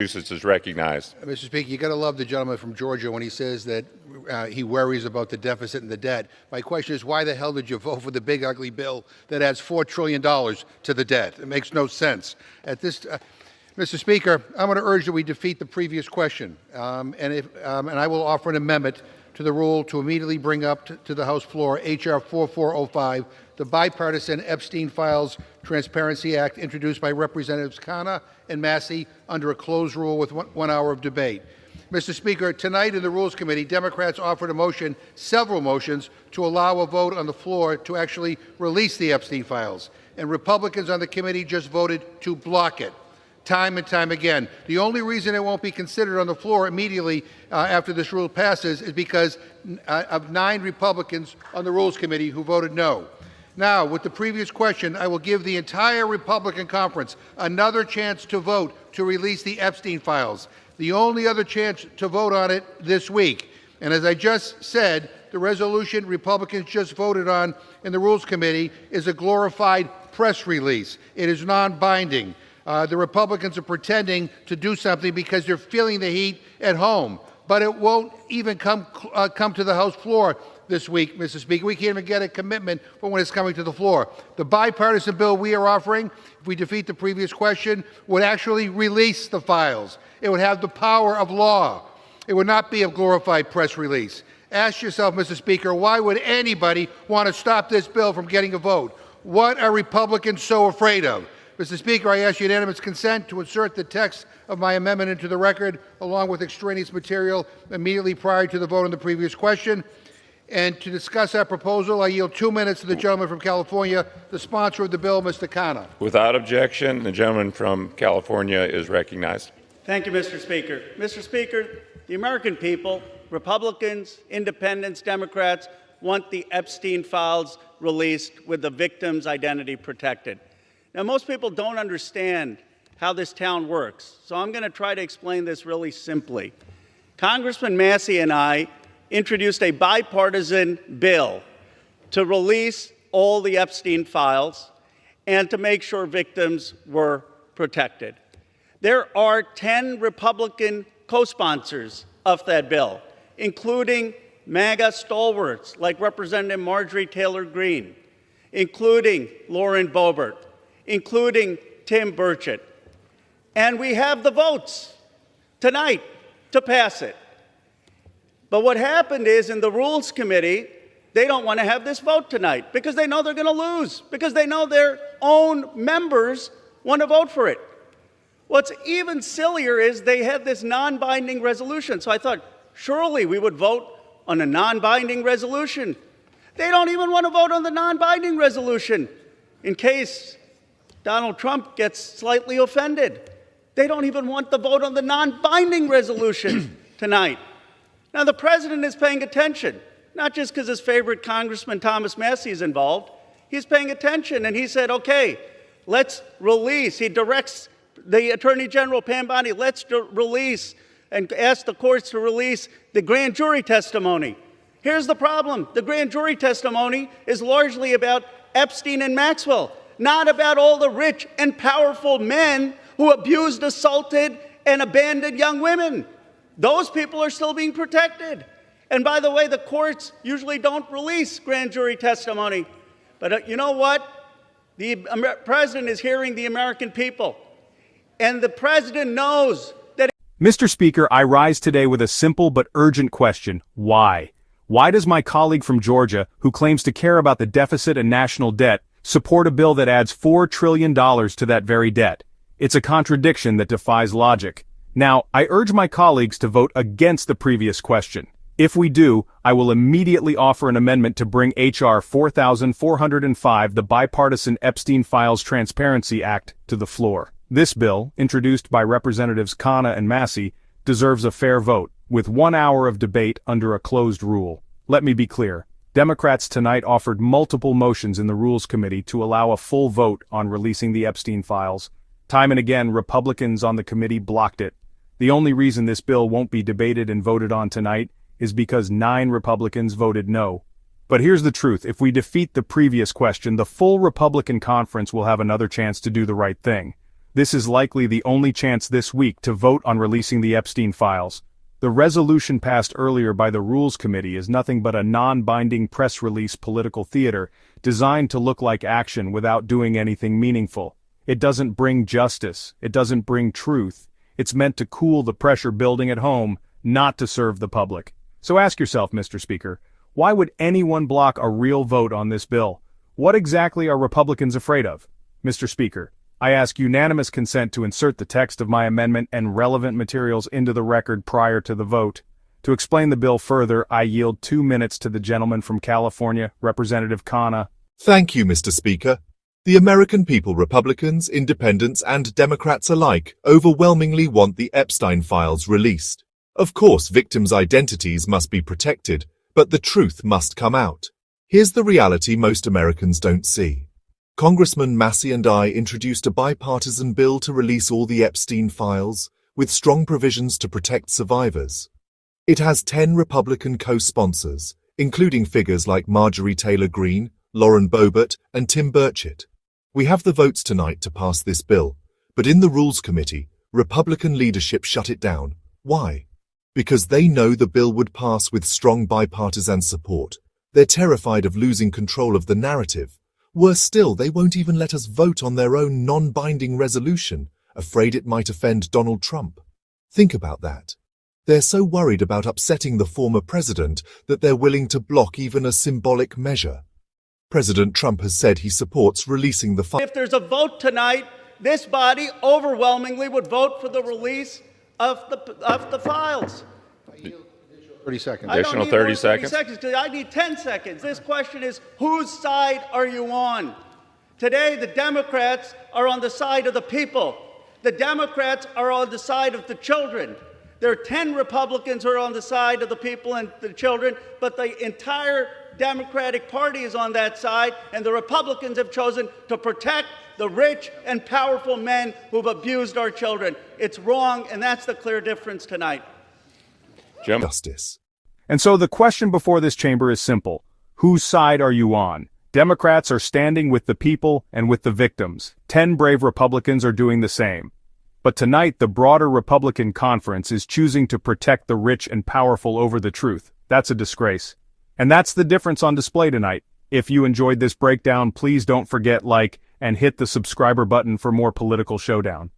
Massachusetts is recognized. Mr. Speaker, you got to love the gentleman from Georgia when he says that he worries about the deficit and the debt. My question is, why the hell did you vote for the big ugly bill that adds $4 trillion to the debt? It makes no sense. Mr. Speaker, I'm going to urge that we defeat the previous question, and I will offer an amendment to the rule to immediately bring up to the House floor H.R. 4405, the bipartisan Epstein Files Transparency Act introduced by Representatives Khana and Massey under a closed rule with 1 hour of debate. Mr. Speaker, tonight in the Rules Committee, Democrats offered a motion, several motions, to allow a vote on the floor to actually release the Epstein files, and Republicans on the committee just voted to block it. Time and time again. The only reason it won't be considered on the floor immediately after this rule passes is because of 9 Republicans on the Rules Committee who voted no. Now, with the previous question, I will give the entire Republican conference another chance to vote to release the Epstein files. The only other chance to vote on it this week. And as I just said, the resolution Republicans just voted on in the Rules Committee is a glorified press release. It is non-binding. The Republicans are pretending to do something because they're feeling the heat at home. But it won't even come to the House floor this week, Mr. Speaker. We can't even get a commitment for when it's coming to the floor. The bipartisan bill we are offering, if we defeat the previous question, would actually release the files. It would have the power of law. It would not be a glorified press release. Ask yourself, Mr. Speaker, why would anybody want to stop this bill from getting a vote? What are Republicans so afraid of? Mr. Speaker, I ask unanimous consent to insert the text of my amendment into the record, along with extraneous material, immediately prior to the vote on the previous question. And to discuss that proposal, I yield 2 minutes to the gentleman from California, the sponsor of the bill, Mr. Khana. Without objection, the gentleman from California is recognized. Thank you, Mr. Speaker. Mr. Speaker, the American people, Republicans, Independents, Democrats, want the Epstein files released with the victim's identity protected. Now, most people don't understand how this town works, so I'm going to try to explain this really simply. Congressman Massey and I introduced a bipartisan bill to release all the Epstein files and to make sure victims were protected. There are 10 Republican co-sponsors of that bill, including MAGA stalwarts like Representative Marjorie Taylor Greene, including Lauren Boebert, including Tim Burchett. And we have the votes tonight to pass it. But what happened is in the Rules Committee, they don't want to have this vote tonight because they know they're going to lose, because they know their own members want to vote for it. What's even sillier is they had this non-binding resolution. So I thought, surely we would vote on a non-binding resolution. They don't even want to vote on the non-binding resolution in case Donald Trump gets slightly offended. They don't even want the vote on the non-binding resolution tonight. Now, the president is paying attention, not just because his favorite Congressman Thomas Massey is involved. He's paying attention, and he said, okay, let's release. He directs the Attorney General, Pam Bondi, let's release and ask the courts to release the grand jury testimony. Here's the problem. The grand jury testimony is largely about Epstein and Maxwell, not about all the rich and powerful men who abused, assaulted, and abandoned young women. Those people are still being protected. And by the way, the courts usually don't release grand jury testimony. But you know what? The president is hearing the American people. And the president knows that... Mr. Speaker, I rise today with a simple but urgent question. Why? Why does my colleague from Georgia, who claims to care about the deficit and national debt, support a bill that adds $4 trillion to that very debt? It's a contradiction that defies logic. Now, I urge my colleagues to vote against the previous question. If we do, I will immediately offer an amendment to bring H.R. 4405, the Bipartisan Epstein Files Transparency Act, to the floor. This bill, introduced by Representatives Khana and Massey, deserves a fair vote, with 1 hour of debate under a closed rule. Let me be clear. Democrats tonight offered multiple motions in the Rules Committee to allow a full vote on releasing the Epstein files. Time and again, Republicans on the committee blocked it. The only reason this bill won't be debated and voted on tonight is because 9 Republicans voted no. But here's the truth. If we defeat the previous question, the full Republican conference will have another chance to do the right thing. This is likely the only chance this week to vote on releasing the Epstein files. The resolution passed earlier by the Rules Committee is nothing but a non-binding press release political theater designed to look like action without doing anything meaningful. It doesn't bring justice, it doesn't bring truth. It's meant to cool the pressure building at home, not to serve the public. So ask yourself, Mr. Speaker, why would anyone block a real vote on this bill? What exactly are Republicans afraid of? Mr. Speaker, I ask unanimous consent to insert the text of my amendment and relevant materials into the record prior to the vote. To explain the bill further, I yield 2 minutes to the gentleman from California, Representative Khana. Thank you, Mr. Speaker. The American people, Republicans, Independents, and Democrats alike, overwhelmingly want the Epstein files released. Of course, victims' identities must be protected, but the truth must come out. Here's the reality most Americans don't see. Congressman Massey and I introduced a bipartisan bill to release all the Epstein files, with strong provisions to protect survivors. It has 10 Republican co-sponsors, including figures like Marjorie Taylor Greene, Lauren Boebert, and Tim Burchett. We have the votes tonight to pass this bill, but in the Rules Committee, Republican leadership shut it down. Why? Because they know the bill would pass with strong bipartisan support. They're terrified of losing control of the narrative. Worse still, they won't even let us vote on their own non-binding resolution, afraid it might offend Donald Trump. Think about that. They're so worried about upsetting the former president that they're willing to block even a symbolic measure. President Trump has said he supports releasing the files. If there's a vote tonight, this body overwhelmingly would vote for the release of the files. 30 seconds. I don't Additional need 30 more seconds. 'cause I need 10 seconds. This question is, whose side are you on? Today, the Democrats are on the side of the people. The Democrats are on the side of the children. There are 10 Republicans who are on the side of the people and the children, but the entire Democratic Party is on that side, and the Republicans have chosen to protect the rich and powerful men who've abused our children. It's wrong, and that's the clear difference tonight. Justice. And so the question before this chamber is simple. Whose side are you on? Democrats are standing with the people and with the victims. 10 brave Republicans are doing the same. But tonight, the broader Republican conference is choosing to protect the rich and powerful over the truth. That's a disgrace. And that's the difference on display tonight. If you enjoyed this breakdown, please don't forget like and hit the subscriber button for more political showdown.